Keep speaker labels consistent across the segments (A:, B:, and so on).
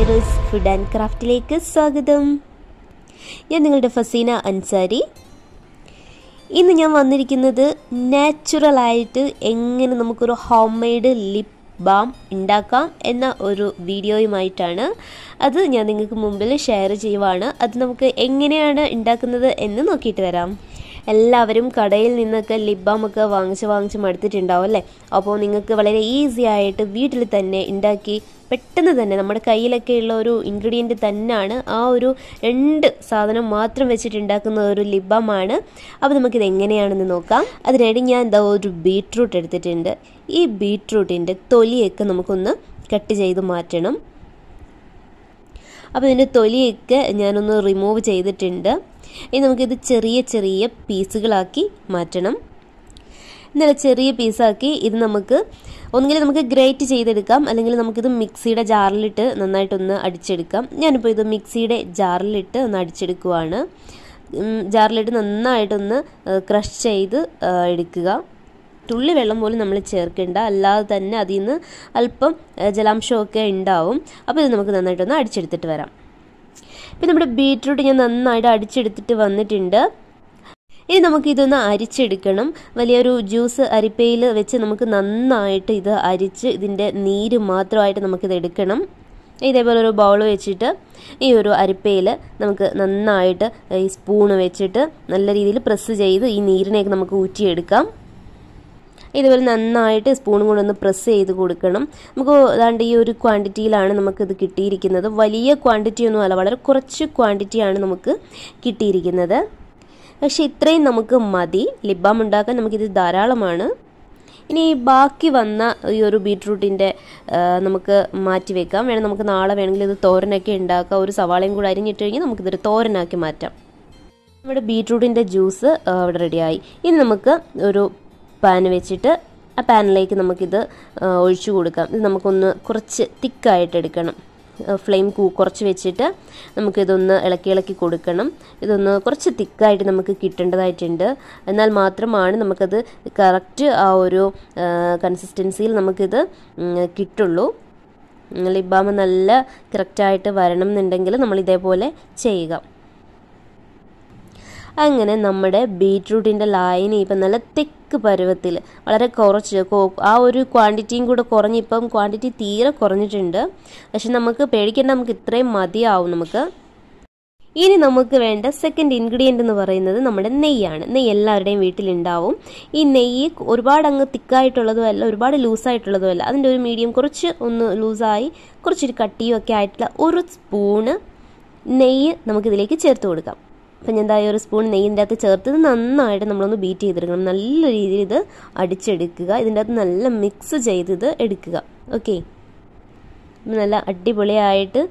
A: Ayruz Food and Craftലേക്ക് സ്വാഗതം. ഞാൻ നിങ്ങളുടെ ഫസീന അൻസാരി. ഇന്ന് ഞാൻ വന്നിരിക്കുന്നത് നാച്ചുറൽ ആയിട്ട് എങ്ങനെ നമുക്കൊരു ഹോം മെയ്ഡ് ലിപ് ബാം ഉണ്ടാക്കാം എന്ന ഒരു വീഡിയോയുമായിട്ടാണ്. അത് ഞാൻ നിങ്ങൾക്ക് മുമ്പിൽ ഷെയർ ചെയ്യുവാണ്. അത് നമുക്ക് എങ്ങനെയാണ് ഉണ്ടാക്കുന്നത് എന്ന് നോക്കിയിട്ട് വരാം. എല്ലാവരും കടയിൽ നിന്നൊക്കെ ലിപ് ബാം ഒക്കെ വാങ്ങിച്ച് മടുത്തിട്ടുണ്ടാവും അല്ലേ? അപ്പോൾ നിങ്ങൾക്ക് വളരെ ഈസി ആയിട്ട് വീട്ടിൽ തന്നെ ഉണ്ടാക്കി പെട്ടെന്ന് തന്നെ നമ്മുടെ കയ്യിലൊക്കെയുള്ള ഒരു ഇൻഗ്രീഡിയൻറ്റ് തന്നെയാണ്, ആ ഒരു 2 സാധനം മാത്രം വെച്ചിട്ട് ഉണ്ടാക്കുന്ന ഒരു ലിപ് ബാം ആണ്. അപ്പോൾ നമുക്കിത് എങ്ങനെയാണെന്ന് നോക്കാം. അതിനായിട്ട് ഞാൻ എന്താ ഒരു ബീട്രൂട്ട് എടുത്തിട്ടുണ്ട്. ഈ ബീട്രൂട്ടിൻ്റെ തൊലിയൊക്കെ നമുക്കൊന്ന് കട്ട് ചെയ്ത് മാറ്റണം. അപ്പോൾ ഇതിൻ്റെ തൊലിയൊക്കെ ഞാനൊന്ന് റിമൂവ് ചെയ്തിട്ടുണ്ട്. ഇനി നമുക്കിത് ചെറിയ ചെറിയ പീസുകളാക്കി മാറ്റണം. ഇന്നലെ ചെറിയ പീസാക്കി ഇത് ഒന്നുകിൽ നമുക്ക് ഗ്രേറ്റ് ചെയ്തെടുക്കാം, അല്ലെങ്കിൽ നമുക്കിത് മിക്സിയുടെ ജാറിലിട്ട് നന്നായിട്ടൊന്ന് അടിച്ചെടുക്കാം. ഞാനിപ്പോൾ ഇത് മിക്സിയുടെ ജാറിലിട്ട് ഒന്ന് അടിച്ചെടുക്കുവാണ്. ജാറിലിട്ട് നന്നായിട്ടൊന്ന് ക്രഷ് ചെയ്ത് എടുക്കുക. തുള്ളി വെള്ളം പോലും നമ്മൾ ചേർക്കേണ്ട, അല്ലാതെ തന്നെ അതിൽ നിന്ന് അല്പം ജലാംശമൊക്കെ ഉണ്ടാവും. അപ്പോൾ ഇത് നമുക്ക് നന്നായിട്ടൊന്ന് അടിച്ചെടുത്തിട്ട് വരാം. ഇപ്പം നമ്മുടെ ബീട്രൂട്ട് ഞാൻ നന്നായിട്ട് അടിച്ചെടുത്തിട്ട് വന്നിട്ടുണ്ട്. ഇനി നമുക്കിതൊന്ന് അരിച്ചെടുക്കണം. വലിയൊരു ജ്യൂസ് അരിപ്പയിൽ വെച്ച് നമുക്ക് നന്നായിട്ട് ഇത് അരിച്ച് ഇതിൻ്റെ നീര് മാത്രമായിട്ട് നമുക്കിത് എടുക്കണം. ഇതേപോലെ ഒരു ബൗൾ വെച്ചിട്ട് ഈ ഒരു അരിപ്പയിൽ നമുക്ക് നന്നായിട്ട് ഈ സ്പൂണ് വെച്ചിട്ട് നല്ല രീതിയിൽ പ്രസ് ചെയ്ത് ഈ നീരിനെയൊക്കെ നമുക്ക് ഊറ്റിയെടുക്കാം. ഇതുപോലെ നന്നായിട്ട് സ്പൂണും കൊണ്ടൊന്ന് പ്രസ് ചെയ്ത് കൊടുക്കണം. നമുക്ക് അതാണ്ട് ഈ ഒരു ക്വാണ്ടിറ്റിയിലാണ് നമുക്കിത് കിട്ടിയിരിക്കുന്നത്. വലിയ ക്വാണ്ടിറ്റി ഒന്നും അല്ല, വളരെ കുറച്ച് ക്വാണ്ടിറ്റിയാണ് നമുക്ക് കിട്ടിയിരിക്കുന്നത്. പക്ഷെ ഇത്രയും നമുക്ക് മതി. ലിപ് ബാം ഉണ്ടാക്കാൻ നമുക്കിത് ധാരാളമാണ്. ഇനി ബാക്കി വന്ന ഈ ഒരു ബീട്രൂട്ടിൻ്റെ നമുക്ക് മാറ്റി വെക്കാം. നമുക്ക് നാളെ വേണമെങ്കിൽ ഇത് തോരനൊക്കെ ഉണ്ടാക്കാം. ഒരു സവാളയും കൂടെ അരിഞ്ഞിട്ട് കഴിഞ്ഞാൽ നമുക്കിതൊരു തോരനാക്കി മാറ്റാം. നമ്മുടെ ബീട്രൂട്ടിൻ്റെ ജ്യൂസ് അവിടെ റെഡിയായി. ഇനി നമുക്ക് ഒരു പാൻ വെച്ചിട്ട് ആ പാനിലേക്ക് നമുക്കിത് ഒഴിച്ചു കൊടുക്കാം. ഇത് നമുക്കൊന്ന് കുറച്ച് തിക്കായിട്ട് എടുക്കണം. ഫ്ലെയിം കുറച്ച് വെച്ചിട്ട് നമുക്കിതൊന്ന് ഇളക്കി കൊടുക്കണം. ഇതൊന്ന് കുറച്ച് തിക്കായിട്ട് നമുക്ക് കിട്ടേണ്ടതായിട്ടുണ്ട്. എന്നാൽ മാത്രമാണ് നമുക്കത് കറക്റ്റ് ആ ഒരു കൺസിസ്റ്റൻസിയിൽ നമുക്കിത് കിട്ടുള്ളൂ. ലിപ് ബാം നല്ല കറക്റ്റായിട്ട് വരണം എന്നുണ്ടെങ്കിൽ നമ്മൾ ഇതേപോലെ ചെയ്യുക. അങ്ങനെ നമ്മുടെ ബീട്രൂട്ടിൻ്റെ ലായനി ഇപ്പം നല്ല തിക്ക് പരുവത്തിൽ വളരെ കുറച്ച് ആ ഒരു ക്വാണ്ടിറ്റിയും കൂടെ കുറഞ്ഞ് ഇപ്പം ക്വാണ്ടിറ്റി തീരെ കുറഞ്ഞിട്ടുണ്ട്. പക്ഷെ നമുക്ക് പേടിക്കേണ്ട, നമുക്ക് ഇത്രയും മതിയാവും നമുക്ക്. ഇനി നമുക്ക് വേണ്ട സെക്കൻഡ് ഇൻഗ്രീഡിയൻ്റ് എന്ന് പറയുന്നത് നമ്മുടെ നെയ്യാണ്. നെയ്യ് എല്ലാവരുടെയും വീട്ടിലുണ്ടാവും. ഈ നെയ്യ് ഒരുപാട് അങ്ങ് തിക്കായിട്ടുള്ളതും അല്ല, ഒരുപാട് ലൂസായിട്ടുള്ളതും അല്ല. അതിൻ്റെ ഒരു മീഡിയം, കുറച്ച് ഒന്ന് ലൂസായി കുറച്ചൊരു കട്ടിയും ഒക്കെ ആയിട്ടുള്ള ഒരു സ്പൂണ് നെയ്യ് നമുക്കിതിലേക്ക് ചേർത്ത് കൊടുക്കാം. അപ്പം ഞാൻ എന്തായാലും ഒരു സ്പൂൺ നെയ്യിൻ്റെ അകത്ത് ചേർത്തത് നന്നായിട്ട് നമ്മളൊന്ന് ബീറ്റ് ചെയ്തെടുക്കണം. നല്ല രീതിയിൽ ഇത് അടിച്ചെടുക്കുക. ഇതിൻ്റെ അകത്ത് നല്ല മിക്സ് ചെയ്ത് എടുക്കുക. ഓക്കെ, നല്ല അടിപൊളിയായിട്ട്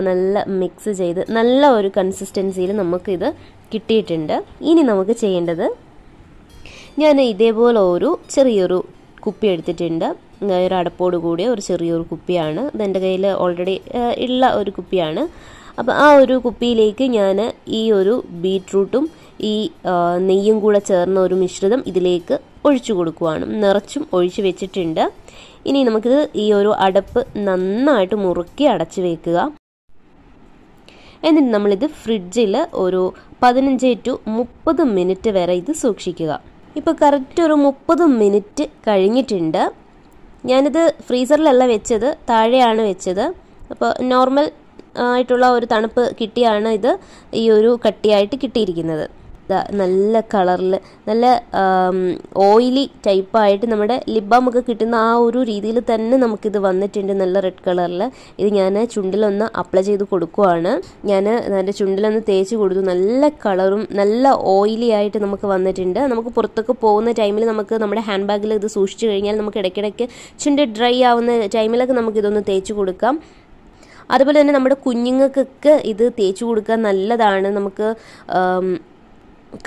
A: നല്ല മിക്സ് ചെയ്ത് നല്ല ഒരു കൺസിസ്റ്റൻസിയിൽ നമുക്കിത് കിട്ടിയിട്ടുണ്ട്. ഇനി നമുക്ക് ചെയ്യേണ്ടത്, ഞാൻ ഇതേപോലെ ഒരു ചെറിയൊരു കുപ്പി എടുത്തിട്ടുണ്ട്. ഒരു അടപ്പോട് കൂടിയ ഒരു ചെറിയൊരു കുപ്പിയാണ്. ഇതെൻ്റെ കയ്യിൽ ഓൾറെഡി ഉള്ള ഒരു കുപ്പിയാണ്. അപ്പോൾ ആ ഒരു കുപ്പിയിലേക്ക് ഞാൻ ഈ ഒരു ബീട്രൂട്ടും ഈ നെയ്യും കൂടെ ചേർന്ന ഒരു മിശ്രിതം ഇതിലേക്ക് ഒഴിച്ചു കൊടുക്കുകയാണ്. നിറച്ചും ഒഴിച്ച് വെച്ചിട്ടുണ്ട്. ഇനി നമുക്കിത് ഈ ഒരു അടപ്പ് നന്നായിട്ട് മുറുക്കി അടച്ചു വെക്കുക. എന്നിട്ട് നമ്മളിത് ഫ്രിഡ്ജിൽ ഒരു 15 to 30 മിനിറ്റ് വരെ ഇത് സൂക്ഷിക്കുക. ഇപ്പോൾ കറക്റ്റ് ഒരു 30 മിനിറ്റ് കഴിഞ്ഞിട്ടുണ്ട്. ഞാനിത് ഫ്രീസറിലല്ല വെച്ചത്, താഴെയാണ് വെച്ചത്. അപ്പോൾ നോർമൽ ആയിട്ടുള്ള ഒരു തണുപ്പ് കിട്ടിയാണ് ഇത് ഈ ഒരു കട്ടിയായിട്ട് കിട്ടിയിരിക്കുന്നത്. നല്ല കളറിൽ നല്ല ഓയിലി ടൈപ്പായിട്ട് നമ്മുടെ ലിപ് ബാം ഒക്കെ കിട്ടുന്ന ആ ഒരു രീതിയിൽ തന്നെ നമുക്കിത് വന്നിട്ടുണ്ട്. നല്ല റെഡ് കളറിൽ. ഇത് ഞാൻ ചുണ്ടിലൊന്ന് അപ്ലൈ ചെയ്ത് കൊടുക്കുവാണ്. ഞാൻ എൻ്റെ ചുണ്ടിലൊന്ന് തേച്ച് കൊടുത്തു. നല്ല കളറും നല്ല ഓയിലി ആയിട്ട് നമുക്ക് വന്നിട്ടുണ്ട്. നമുക്ക് പുറത്തൊക്കെ പോകുന്ന ടൈമിൽ നമുക്ക് നമ്മുടെ ഹാൻഡ് ബാഗിൽ ഇത് സൂക്ഷിച്ചു കഴിഞ്ഞാൽ നമുക്ക് ഇടയ്ക്കിടയ്ക്ക് ചുണ്ട് ഡ്രൈ ആവുന്ന ടൈമിലൊക്കെ നമുക്കിതൊന്ന് തേച്ച് കൊടുക്കാം. അതുപോലെ തന്നെ നമ്മുടെ കുഞ്ഞുങ്ങൾക്കൊക്കെ ഇത് തേച്ച് കൊടുക്കാൻ നല്ലതാണ്. നമുക്ക്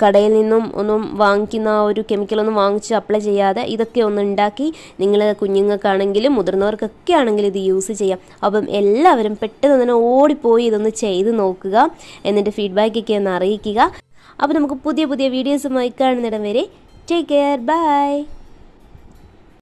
A: കടയിൽ നിന്നും ഒന്നും വാങ്ങിക്കുന്ന ഒരു കെമിക്കലൊന്നും വാങ്ങിച്ച് അപ്ലൈ ചെയ്യാതെ ഇതൊക്കെ ഒന്ന് ഉണ്ടാക്കി നിങ്ങൾ കുഞ്ഞുങ്ങൾക്കാണെങ്കിലും മുതിർന്നവർക്കൊക്കെ ആണെങ്കിലും ഇത് യൂസ് ചെയ്യാം. അപ്പം എല്ലാവരും പെട്ടെന്ന് തന്നെ ഓടിപ്പോയി ഇതൊന്ന് ചെയ്ത് നോക്കുക. എന്നിട്ട് ഫീഡ്ബാക്കൊക്കെ ഒന്ന് അറിയിക്കുക. അപ്പോൾ നമുക്ക് പുതിയ വീഡിയോസുമായി കാണുന്നിടം വരെ ടേക്ക് കെയർ, ബൈ.